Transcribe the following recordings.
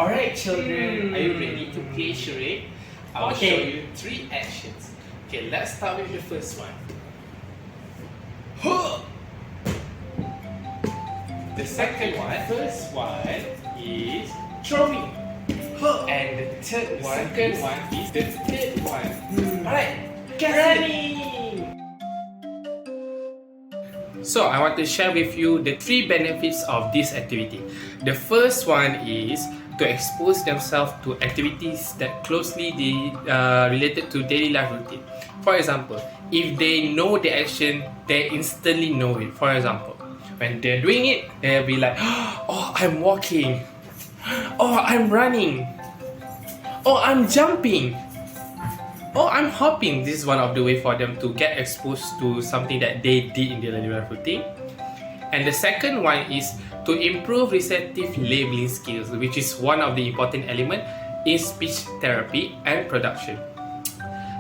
Alright, children, are you ready to play charade? I will show Okay. you 3 actions. Okay, let's start with the first one. Huh! The second one, first one is throwing. Huh! And the third one, second one is the third one. Alright, get ready! So I want to share with you the 3 benefits of this activity. The first one is to expose themselves to activities that closely related to daily life routine. For example, if they know the action, they instantly know it. For example, when they're doing it, they'll be like, oh, I'm walking. Oh, I'm running. Oh, I'm jumping. Oh, I'm hopping. This is one of the way for them to get exposed to something that they did in their daily life routine. And the second one is to improve receptive labeling skills, which is one of the important elements in speech therapy and production.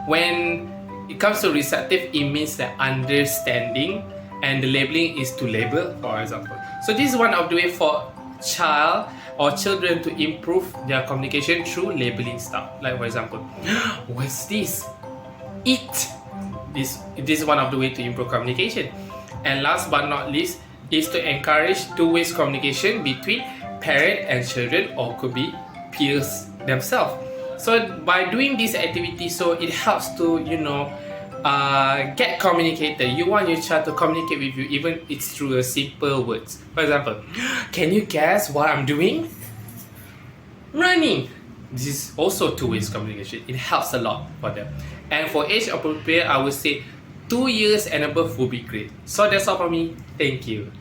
When it comes to receptive, it means that understanding, and the labeling is to label, for example. So this is one of the way for child or children to improve their communication through labeling stuff. Like for example, what's this? Eat. This is one of the way to improve communication. And last but not least is to encourage two-way communication between parent and children, or could be peers themselves. So by doing this activity, so it helps to get communicated. You want your child to communicate with you, even it's through a simple words. For example, can you guess what I'm doing? Running. This is also two-way communication. It helps a lot for them. And for age appropriate, I would say 2 years and above would be great. So that's all for me. Thank you.